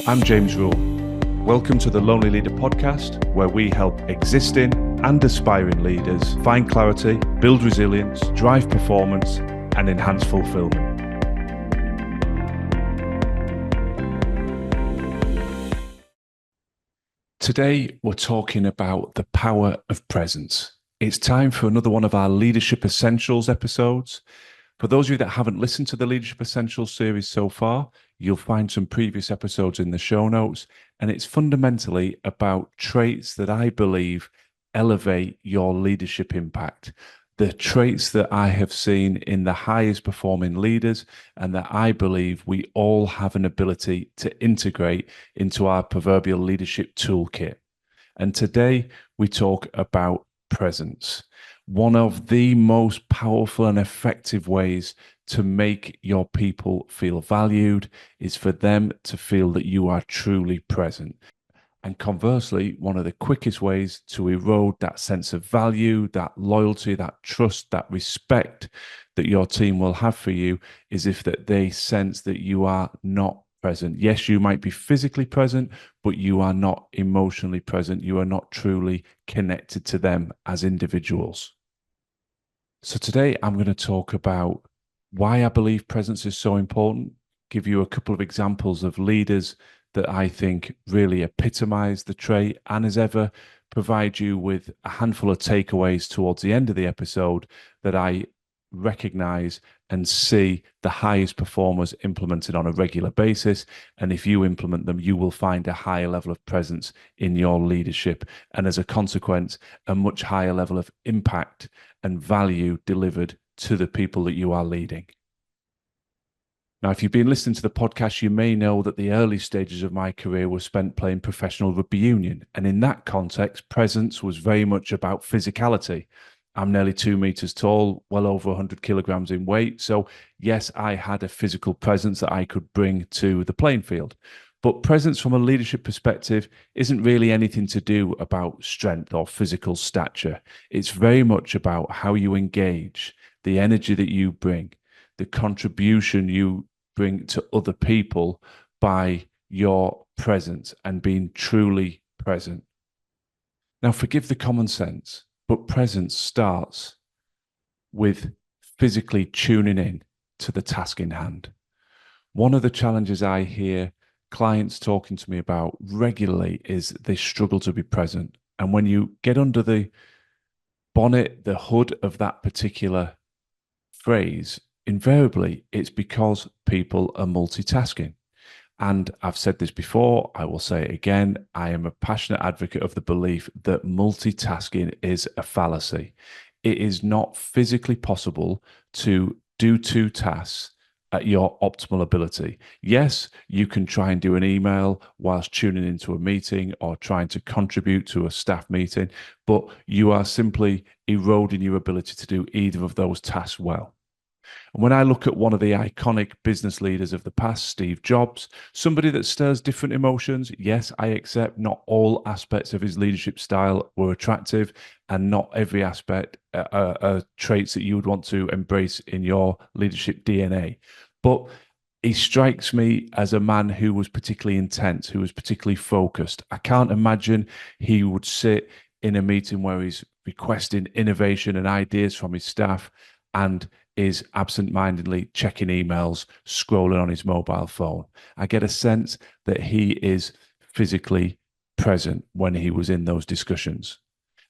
I'm James Rule. Welcome to the Lonely Leader podcast, where we help existing and aspiring leaders find clarity, build resilience, drive performance, and enhance fulfillment. Today, we're talking about the power of presence. It's time for another one of our Leadership Essentials episodes. For those of you that haven't listened to the Leadership Essentials series so far, you'll find some previous episodes in the show notes, and it's fundamentally about traits that I believe elevate your leadership impact. The traits that I have seen in the highest performing leaders and that I believe we all have an ability to integrate into our proverbial leadership toolkit. And today we talk about presence. One of the most powerful and effective ways to make your people feel valued is for them to feel that you are truly present. And conversely, one of the quickest ways to erode that sense of value, that loyalty, that trust, that respect that your team will have for you is if that they sense that you are not present. Yes, you might be physically present, but you are not emotionally present. You are not truly connected to them as individuals. So today I'm going to talk about why I believe presence is so important, give you a couple of examples of leaders that I think really epitomize the trait, and as ever, provide you with a handful of takeaways towards the end of the episode that I recognize and see the highest performers implemented on a regular basis. And if you implement them, you will find a higher level of presence in your leadership. And as a consequence, a much higher level of impact and value delivered to the people that you are leading. Now, if you've been listening to the podcast, you may know that the early stages of my career were spent playing professional rugby union. And in that context, presence was very much about physicality. I'm nearly 2 meters tall, well over 100 kilograms in weight. So yes, I had a physical presence that I could bring to the playing field. But presence from a leadership perspective isn't really anything to do about strength or physical stature. It's very much about how you engage, the energy that you bring, the contribution you bring to other people by your presence and being truly present. Now, forgive the common sense, but presence starts with physically tuning in to the task in hand. One of the challenges I hear clients talking to me about regularly is they struggle to be present. And when you get under the bonnet, the hood of that particular phrase, invariably it's because people are multitasking. And I've said this before, I will say it again. I am a passionate advocate of the belief that multitasking is a fallacy. It is not physically possible to do two tasks at your optimal ability. Yes, you can try and do an email whilst tuning into a meeting or trying to contribute to a staff meeting, but you are simply eroding your ability to do either of those tasks well. And when I look at one of the iconic business leaders of the past, Steve Jobs, somebody that stirs different emotions, yes, I accept not all aspects of his leadership style were attractive, and not every aspect are traits that you would want to embrace in your leadership DNA. But he strikes me as a man who was particularly intense, who was particularly focused. I can't imagine he would sit in a meeting where he's requesting innovation and ideas from his staff and is absent-mindedly checking emails, scrolling on his mobile phone. I get a sense that he is physically present when he was in those discussions.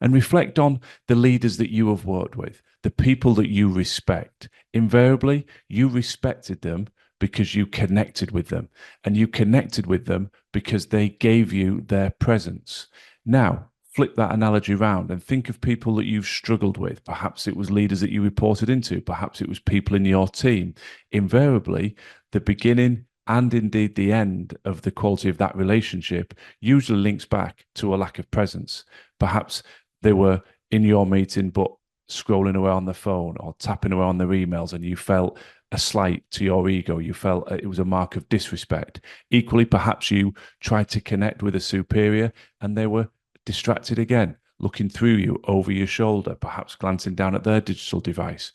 And reflect on the leaders that you have worked with, the people that you respect. Invariably, you respected them because you connected with them, and you connected with them because they gave you their presence. Now, flip that analogy around and think of people that you've struggled with. Perhaps it was leaders that you reported into. Perhaps it was people in your team. Invariably, the beginning and indeed the end of the quality of that relationship usually links back to a lack of presence. Perhaps they were in your meeting, but scrolling away on the phone or tapping away on their emails, and you felt a slight to your ego. You felt it was a mark of disrespect. Equally, perhaps you tried to connect with a superior and they were distracted again, looking through you over your shoulder, perhaps glancing down at their digital device.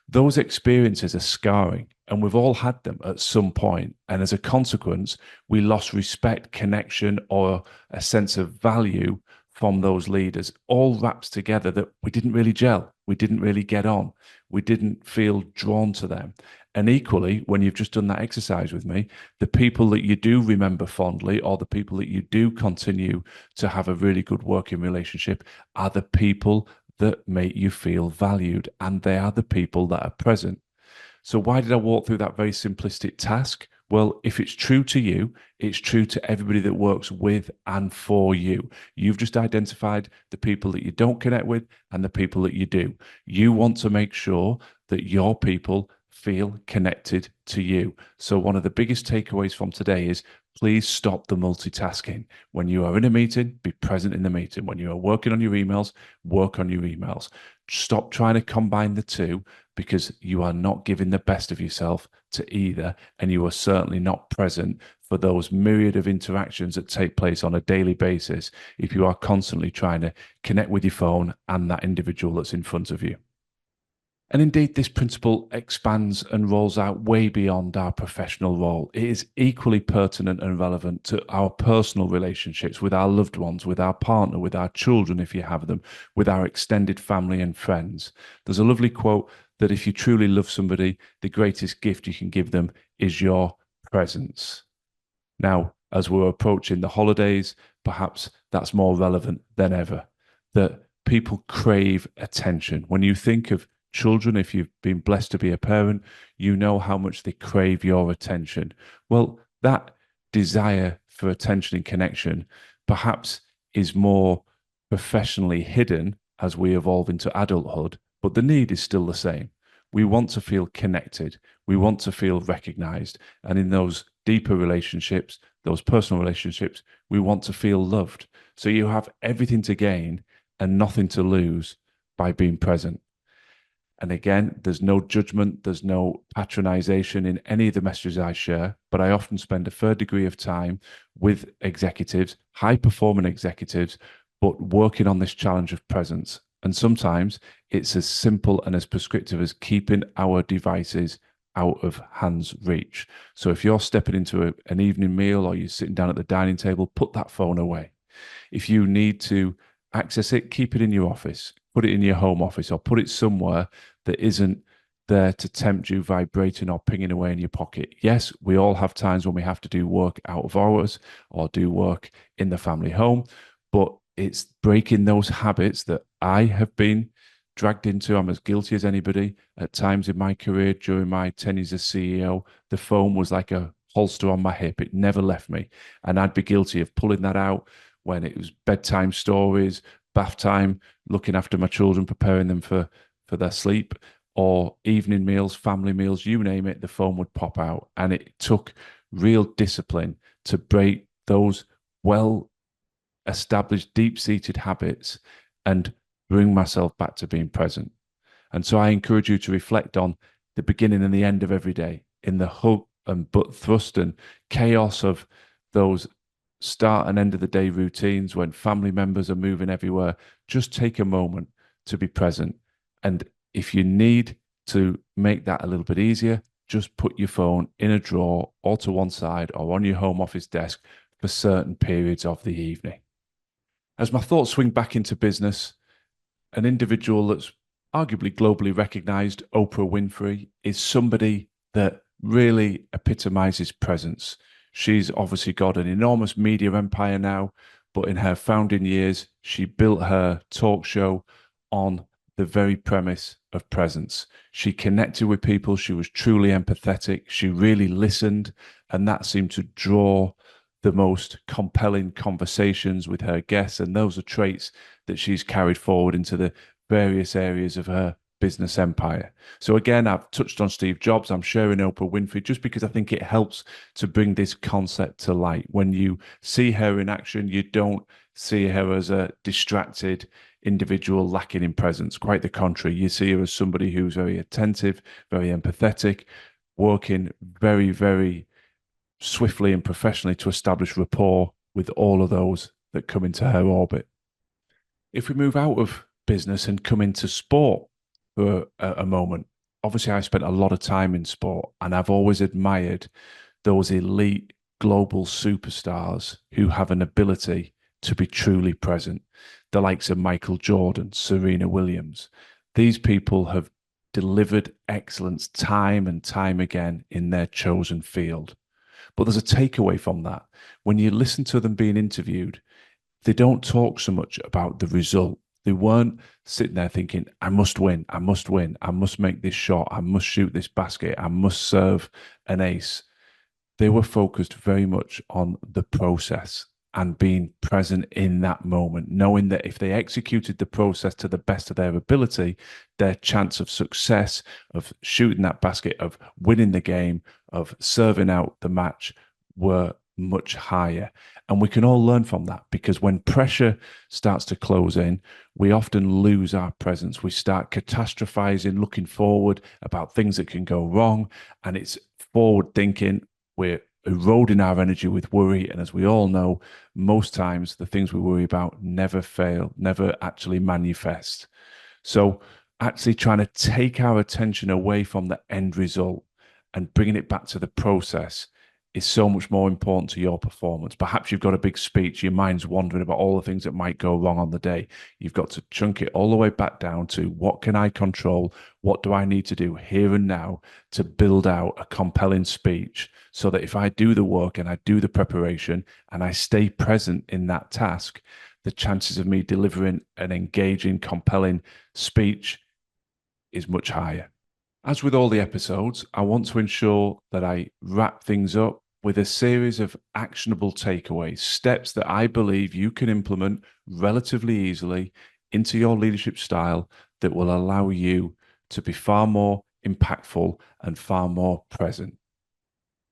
Those experiences are scarring, and we've all had them at some point. And as a consequence, we lost respect, connection, or a sense of value from those leaders, all wrapped together that we didn't really gel, we didn't really get on, we didn't feel drawn to them. And equally, when you've just done that exercise with me, the people that you do remember fondly, or the people that you do continue to have a really good working relationship, are the people that make you feel valued, and they are the people that are present. So, why did I walk through that very simplistic task? Well, if it's true to you, it's true to everybody that works with and for you. You've just identified the people that you don't connect with and the people that you do. You want to make sure that your people feel connected to you. So, one of the biggest takeaways from today is please stop the multitasking. When you are in a meeting, be present in the meeting. When you are working on your emails, work on your emails. Stop trying to combine the two, because you are not giving the best of yourself to either, and you are certainly not present for those myriad of interactions that take place on a daily basis if you are constantly trying to connect with your phone and that individual that's in front of you. And indeed, this principle expands and rolls out way beyond our professional role. It is equally pertinent and relevant to our personal relationships with our loved ones, with our partner, with our children, if you have them, with our extended family and friends. There's a lovely quote that if you truly love somebody, the greatest gift you can give them is your presence. Now, as we're approaching the holidays, perhaps that's more relevant than ever, that people crave attention. When you think of children, if you've been blessed to be a parent, you know how much they crave your attention. Well, that desire for attention and connection perhaps is more professionally hidden as we evolve into adulthood, but the need is still the same. We want to feel connected. We want to feel recognized. And in those deeper relationships, those personal relationships, we want to feel loved. So you have everything to gain and nothing to lose by being present. And again, there's no judgment, there's no patronization in any of the messages I share, but I often spend a fair degree of time with executives, high performing executives, but working on this challenge of presence. And sometimes it's as simple and as prescriptive as keeping our devices out of hands reach. So if you're stepping into an evening meal or you're sitting down at the dining table, put that phone away. If you need to access it, keep it in your office, put it in your home office, or put it somewhere that isn't there to tempt you vibrating or pinging away in your pocket. Yes, we all have times when we have to do work out of hours or do work in the family home, but it's breaking those habits that I have been dragged into. I'm as guilty as anybody. At times in my career, during my tenures as CEO, the phone was like a holster on my hip. It never left me. And I'd be guilty of pulling that out when it was bedtime stories, bath time, looking after my children, preparing them for their sleep, or evening meals, family meals, you name it, the phone would pop out. And it took real discipline to break those well established, deep seated habits and bring myself back to being present. And so I encourage you to reflect on the beginning and the end of every day in the hub and butt thrust and chaos of those start and end of the day routines when family members are moving everywhere. Just take a moment to be present. And if you need to make that a little bit easier, just put your phone in a drawer or to one side or on your home office desk for certain periods of the evening. As my thoughts swing back into business, an individual that's arguably globally recognized, Oprah Winfrey, is somebody that really epitomizes presence. She's obviously got an enormous media empire now, but in her founding years, she built her talk show on the very premise of presence. She connected with people. She was truly empathetic. She really listened, and that seemed to draw the most compelling conversations with her guests. And those are traits that she's carried forward into the various areas of her business empire. So again, I've touched on Steve Jobs. I'm sharing Oprah Winfrey just because I think it helps to bring this concept to light. When you see her in action, you don't see her as a distracted individual lacking in presence. Quite the contrary. You see her as somebody who's very attentive, very empathetic, working very, very swiftly and professionally to establish rapport with all of those that come into her orbit. If we move out of business and come into sport for a moment, obviously I spent a lot of time in sport, and I've always admired those elite global superstars who have an ability to be truly present. The likes of Michael Jordan, Serena Williams. These people have delivered excellence time and time again in their chosen field. But there's a takeaway from that. When you listen to them being interviewed, they don't talk so much about the result. They weren't sitting there thinking, I must win, I must win, I must make this shot, I must shoot this basket, I must serve an ace. They were focused very much on the process and being present in that moment, knowing that if they executed the process to the best of their ability, their chance of success, of shooting that basket, of winning the game, of serving out the match were much higher. And we can all learn from that, because when pressure starts to close in, we often lose our presence. We start catastrophizing, looking forward about things that can go wrong. And it's forward thinking. We're eroding our energy with worry. And as we all know, most times the things we worry about never fail, never actually manifest. So actually trying to take our attention away from the end result and bringing it back to the process is so much more important to your performance. Perhaps you've got a big speech, your mind's wandering about all the things that might go wrong on the day. You've got to chunk it all the way back down to, what can I control? What do I need to do here and now to build out a compelling speech, so that if I do the work and I do the preparation and I stay present in that task, the chances of me delivering an engaging, compelling speech is much higher. As with all the episodes, I want to ensure that I wrap things up with a series of actionable takeaways, steps that I believe you can implement relatively easily into your leadership style that will allow you to be far more impactful and far more present.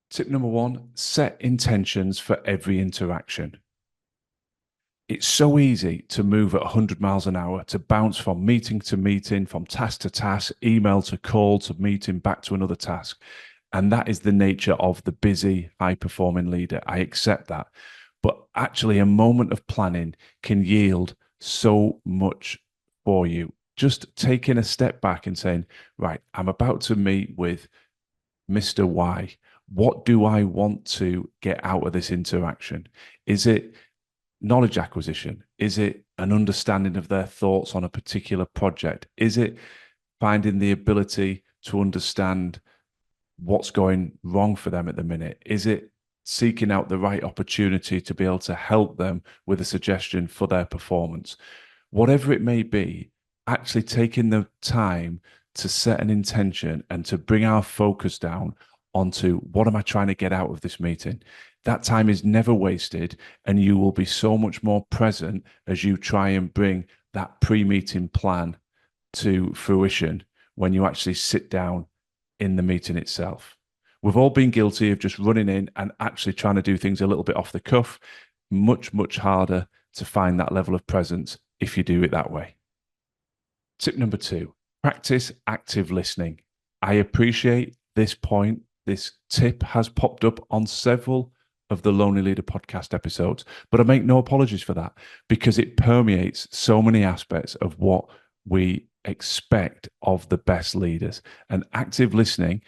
Tip number one, set intentions for every interaction. It's so easy to move at 100 miles an hour, to bounce from meeting to meeting, from task to task, email to call to meeting, back to another task. And that is the nature of the busy, high performing leader. I accept that. But actually, a moment of planning can yield so much for you. Just taking a step back and saying, right, I'm about to meet with Mr. Y. What do I want to get out of this interaction? Is it knowledge acquisition? Is it an understanding of their thoughts on a particular project? Is it finding the ability to understand what's going wrong for them at the minute? Is it seeking out the right opportunity to be able to help them with a suggestion for their performance? Whatever it may be, actually taking the time to set an intention and to bring our focus down onto, what am I trying to get out of this meeting? That time is never wasted, and you will be so much more present as you try and bring that pre-meeting plan to fruition when you actually sit down in the meeting itself. We've all been guilty of just running in and actually trying to do things a little bit off the cuff. Much, much harder to find that level of presence if you do it that way. Tip number two, practice active listening. I appreciate this point. This tip has popped up on several of the Lonely Leader podcast episodes, but I make no apologies for that, because it permeates so many aspects of what we expect of the best leaders. And active listening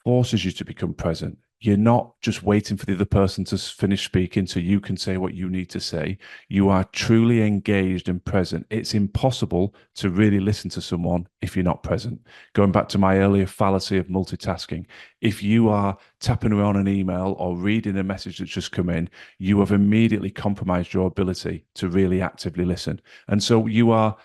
forces you to become present. You're not just waiting for the other person to finish speaking so you can say what you need to say. You are truly engaged and present. It's impossible to really listen to someone if you're not present. Going back to my earlier fallacy of multitasking, if you are tapping away on an email or reading a message that's just come in, you have immediately compromised your ability to really actively listen. And so you are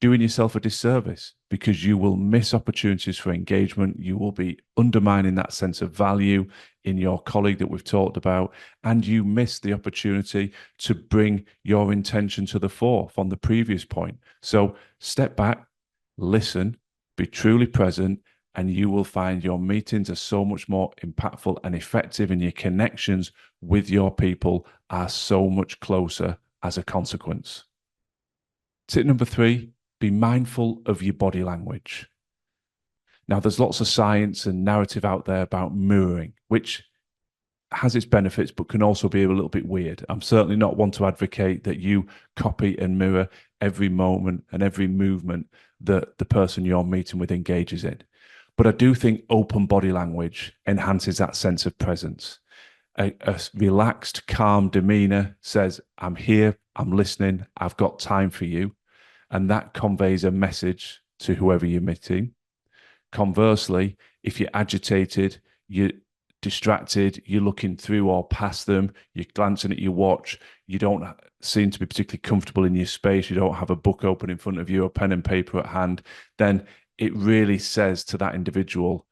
doing yourself a disservice, because you will miss opportunities for engagement. You will be undermining that sense of value in your colleague that we've talked about, and you miss the opportunity to bring your intention to the fore from the previous point. So step back, listen, be truly present, and you will find your meetings are so much more impactful and effective, and your connections with your people are so much closer as a consequence. Tip number three, be mindful of your body language. Now, there's lots of science and narrative out there about mirroring, which has its benefits, but can also be a little bit weird. I'm certainly not one to advocate that you copy and mirror every moment and every movement that the person you're meeting with engages in. But I do think open body language enhances that sense of presence. A relaxed, calm demeanor says, I'm here, I'm listening, I've got time for you. And that conveys a message to whoever you're meeting. Conversely, if you're agitated, you're distracted, you're looking through or past them, you're glancing at your watch, you don't seem to be particularly comfortable in your space, you don't have a book open in front of you, a pen and paper at hand, then it really says to that individual,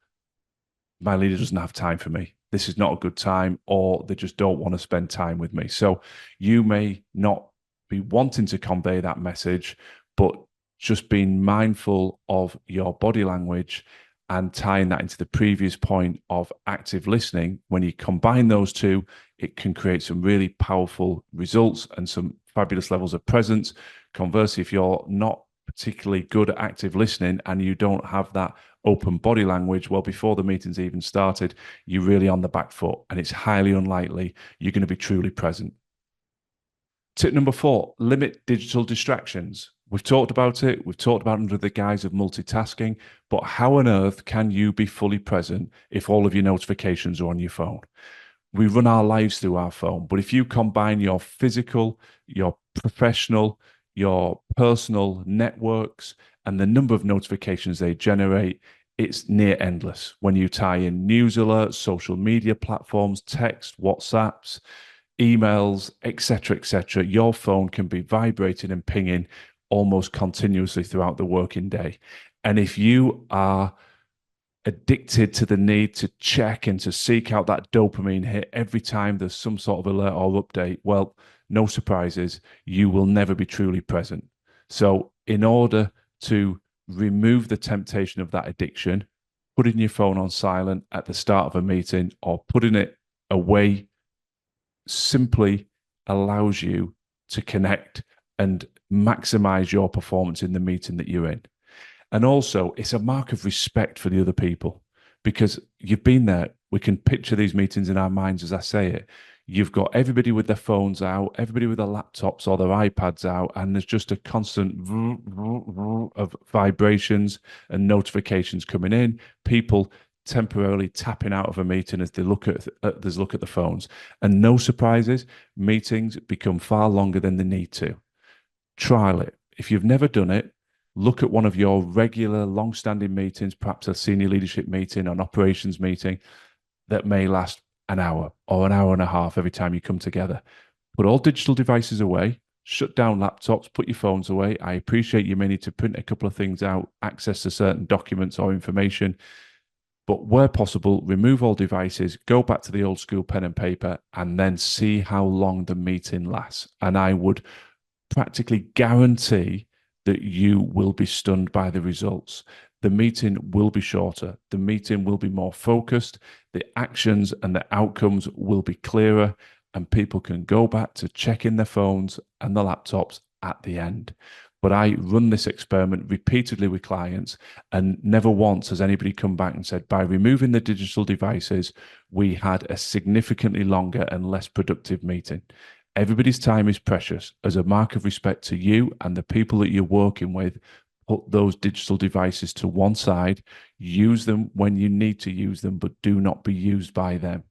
my leader doesn't have time for me. This is not a good time, or they just don't want to spend time with me. So you may not be wanting to convey that message, but just being mindful of your body language and tying that into the previous point of active listening, when you combine those two, it can create some really powerful results and some fabulous levels of presence. Conversely, if you're not particularly good at active listening and you don't have that open body language, well, before the meeting's even started, you're really on the back foot and it's highly unlikely you're going to be truly present. Tip number 4, limit digital distractions. We've talked about it. We've talked about it under the guise of multitasking, but how on earth can you be fully present if all of your notifications are on your phone? We run our lives through our phone, but if you combine your physical, your professional, your personal networks, and the number of notifications they generate, it's near endless. When you tie in news alerts, social media platforms, text, WhatsApps, emails, etc., your phone can be vibrating and pinging almost continuously throughout the working day. And if you are addicted to the need to check and to seek out that dopamine hit every time there's some sort of alert or update, well, no surprises, you will never be truly present. So, in order to remove the temptation of that addiction, putting your phone on silent at the start of a meeting or putting it away simply allows you to connect and maximize your performance in the meeting that you're in. And also, it's a mark of respect for the other people because you've been there. We can picture these meetings in our minds as I say it. You've got everybody with their phones out, everybody with their laptops or their iPads out, and there's just a constant of vibrations and notifications coming in. People temporarily tapping out of a meeting as they look at the phones. And no surprises, meetings become far longer than they need to. Trial it. If you've never done it, look at one of your regular long-standing meetings, perhaps a senior leadership meeting, an operations meeting that may last an hour or an hour and a half every time you come together. Put all digital devices away, shut down laptops, put your phones away. I appreciate you may need to print a couple of things out, access to certain documents or information, but where possible, remove all devices, go back to the old school pen and paper, and then see how long the meeting lasts. And I would practically guarantee that you will be stunned by the results. The meeting will be shorter. The meeting will be more focused. The actions and the outcomes will be clearer, and people can go back to checking their phones and the laptops at the end. But I run this experiment repeatedly with clients, and never once has anybody come back and said, by removing the digital devices, we had a significantly longer and less productive meeting. Everybody's time is precious. As a mark of respect to you and the people that you're working with, put those digital devices to one side, use them when you need to use them, but do not be used by them.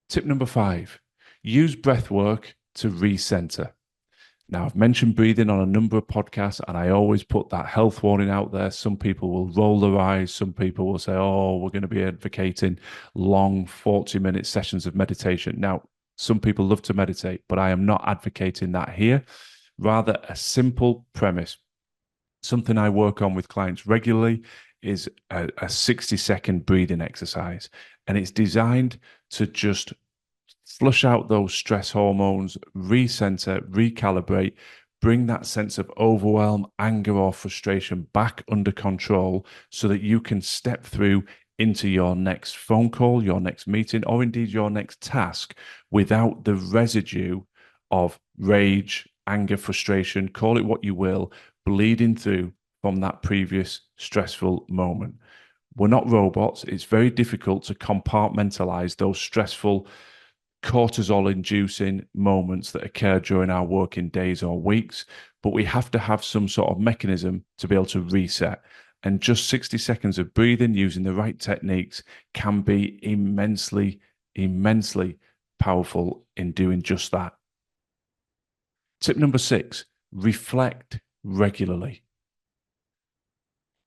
Tip number 5, use breath work to recenter. Now, I've mentioned breathing on a number of podcasts, and I always put that health warning out there. Some people will roll their eyes. Some people will say, oh, we're going to be advocating long 40-minute sessions of meditation. Now, some people love to meditate, but I am not advocating that here. Rather, a simple premise. Something I work on with clients regularly is a 60-second breathing exercise, and it's designed to just flush out those stress hormones, recenter, recalibrate, bring that sense of overwhelm, anger, or frustration back under control so that you can step through into your next phone call, your next meeting, or indeed your next task without the residue of rage, anger, frustration, call it what you will, bleeding through from that previous stressful moment. We're not robots. It's very difficult to compartmentalize those stressful, cortisol-inducing moments that occur during our working days or weeks, but we have to have some sort of mechanism to be able to reset. And just 60 seconds of breathing using the right techniques can be immensely, immensely powerful in doing just that. Tip number 6, reflect regularly.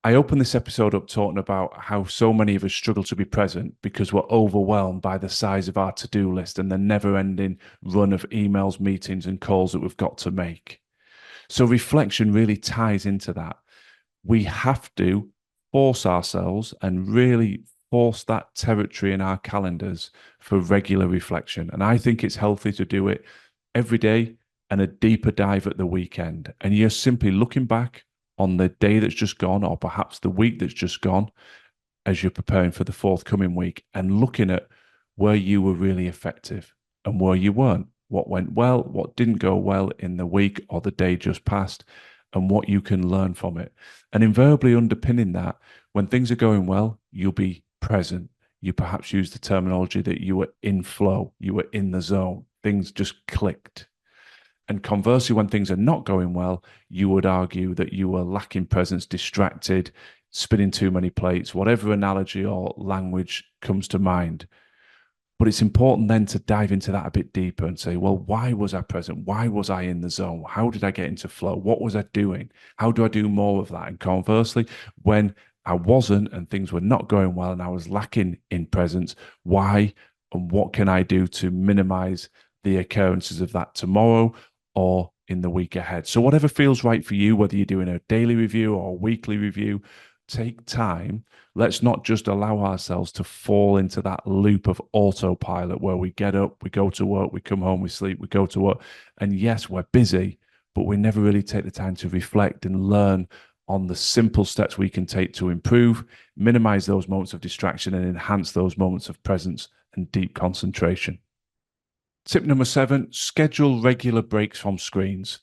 I opened this episode up talking about how so many of us struggle to be present because we're overwhelmed by the size of our to-do list and the never-ending run of emails, meetings, and calls that we've got to make. So reflection really ties into that. We have to force ourselves and really force that territory in our calendars for regular reflection. And I think it's healthy to do it every day and a deeper dive at the weekend. And you're simply looking back on the day that's just gone, or perhaps the week that's just gone, as you're preparing for the forthcoming week, and looking at where you were really effective and where you weren't, what went well, what didn't go well in the week or the day just passed, and what you can learn from it. And invariably underpinning that, when things are going well, you'll be present. You perhaps use the terminology that you were in flow, you were in the zone, things just clicked. And conversely, when things are not going well, you would argue that you were lacking presence, distracted, spinning too many plates, whatever analogy or language comes to mind. But it's important then to dive into that a bit deeper and say, well, why was I present? Why was I in the zone? How did I get into flow? What was I doing? How do I do more of that? And conversely, when I wasn't and things were not going well and I was lacking in presence, why and what can I do to minimize the occurrences of that tomorrow or in the week ahead? So, whatever feels right for you, whether you're doing a daily review or a weekly review, take time. Let's not just allow ourselves to fall into that loop of autopilot where we get up, we go to work, we come home, we sleep, we go to work. And yes, we're busy, but we never really take the time to reflect and learn on the simple steps we can take to improve, minimize those moments of distraction, and enhance those moments of presence and deep concentration. Tip number 7, schedule regular breaks from screens.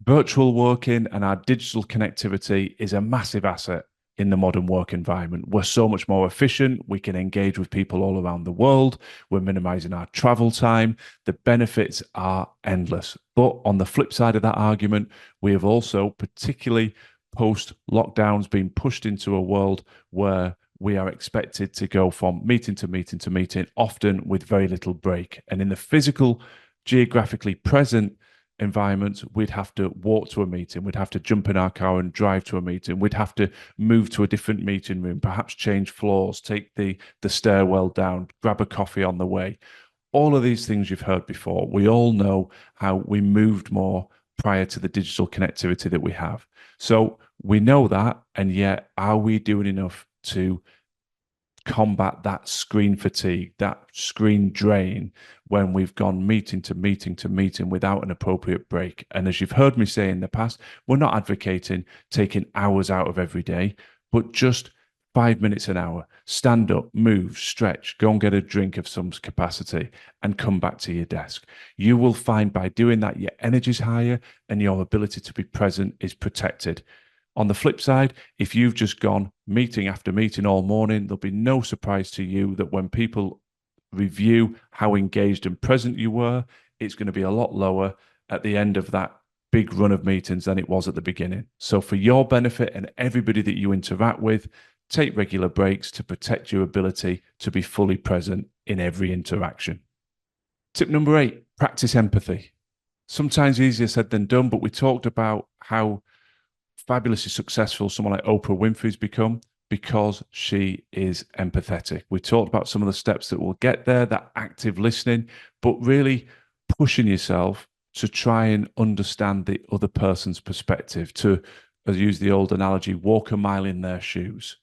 Virtual working and our digital connectivity is a massive asset in the modern work environment. We're so much more efficient. We can engage with people all around the world. We're minimizing our travel time. The benefits are endless. But on the flip side of that argument, we have also, particularly post lockdowns, been pushed into a world where we are expected to go from meeting to meeting to meeting, often with very little break. And in the physical, geographically present environment, we'd have to walk to a meeting, we'd have to jump in our car and drive to a meeting, we'd have to move to a different meeting room, perhaps change floors, take the stairwell down, grab a coffee on the way. All of these things you've heard before. We all know how we moved more prior to the digital connectivity that we have. So we know that, and yet are we doing enough to combat that screen fatigue, that screen drain when we've gone meeting to meeting to meeting without an appropriate break? And as you've heard me say in the past, we're not advocating taking hours out of every day, but just 5 minutes an hour. Stand up, move, stretch, go and get a drink of some capacity and come back to your desk. You will find by doing that, your energy's higher and your ability to be present is protected. On the flip side, if you've just gone meeting after meeting all morning, there'll be no surprise to you that when people review how engaged and present you were, it's going to be a lot lower at the end of that big run of meetings than it was at the beginning. So for your benefit and everybody that you interact with, take regular breaks to protect your ability to be fully present in every interaction. Tip number 8, practice empathy. Sometimes easier said than done, but we talked about how fabulously successful someone like Oprah Winfrey's become because she is empathetic. We talked about some of the steps that will get there, that active listening, but really pushing yourself to try and understand the other person's perspective, to, as I use the old analogy, walk a mile in their shoes.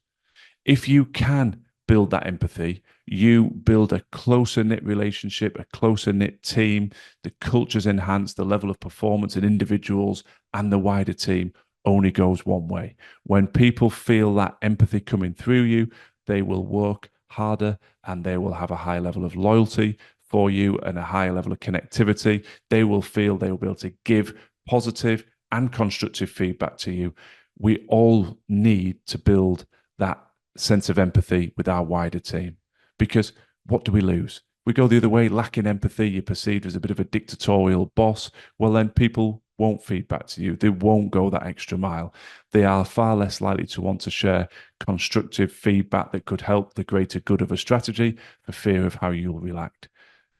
If you can build that empathy, you build a closer knit relationship, a closer knit team, the culture's enhanced, the level of performance in individuals and the wider team only goes one way. When people feel that empathy coming through you, they will work harder and they will have a high level of loyalty for you and a higher level of connectivity. They will feel they will be able to give positive and constructive feedback to you. We all need to build that sense of empathy with our wider team, because what do we lose? We go the other way, lacking empathy, you're perceived as a bit of a dictatorial boss. Well, then people won't feed back to you. They won't go that extra mile. They are far less likely to want to share constructive feedback that could help the greater good of a strategy for fear of how you'll react.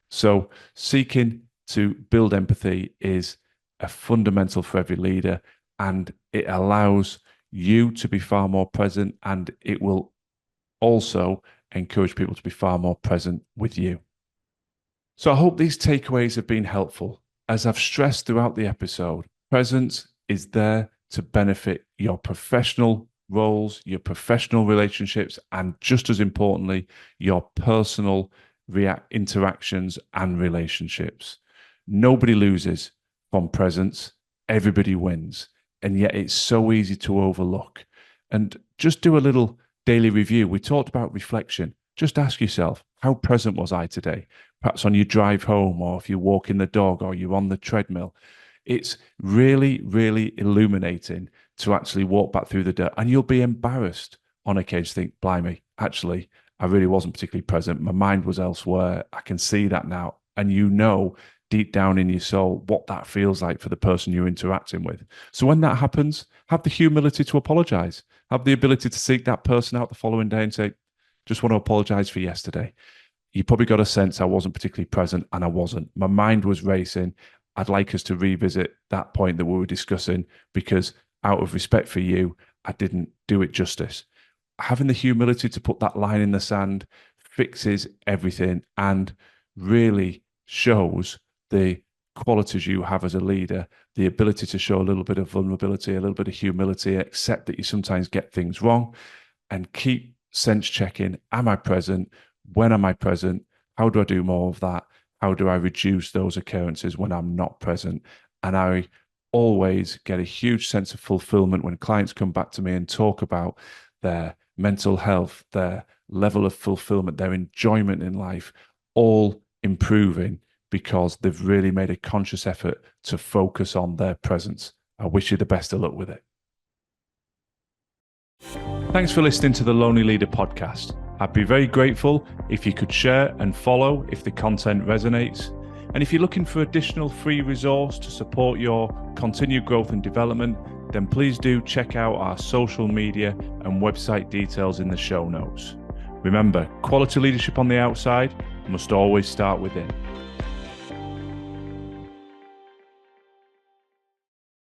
So seeking to build empathy is a fundamental for every leader, and it allows you to be far more present, and it will also encourage people to be far more present with you. So I hope these takeaways have been helpful. As I've stressed throughout the episode, presence is there to benefit your professional roles, your professional relationships, and just as importantly, your personal interactions and relationships. Nobody loses from presence. Everybody wins. And yet it's so easy to overlook. And just do a little daily review. We talked about reflection. Just ask yourself, how present was I today? Perhaps on your drive home, or if you're walking the dog, or you're on the treadmill. It's really, really illuminating to actually walk back through the day. And you'll be embarrassed on occasion, think, blimey, actually, I really wasn't particularly present. My mind was elsewhere. I can see that now. And you know deep down in your soul what that feels like for the person you're interacting with. So when that happens, have the humility to apologize. Have the ability to seek that person out the following day and say, just want to apologize for yesterday. You probably got a sense I wasn't particularly present, and I wasn't. My mind was racing. I'd like us to revisit that point that we were discussing, because out of respect for you, I didn't do it justice. Having the humility to put that line in the sand fixes everything and really shows the qualities you have as a leader, the ability to show a little bit of vulnerability, a little bit of humility, accept that you sometimes get things wrong, and keep sense checking. Am I present? When am I present? How do I do more of that? How do I reduce those occurrences when I'm not present? And I always get a huge sense of fulfillment when clients come back to me and talk about their mental health, their level of fulfillment, their enjoyment in life, all improving because they've really made a conscious effort to focus on their presence. I wish you the best of luck with it. Thanks for listening to the Lonely Leader podcast. I'd be very grateful if you could share and follow if the content resonates. And if you're looking for additional free resource to support your continued growth and development, then please do check out our social media and website details in the show notes. Remember, quality leadership on the outside must always start within.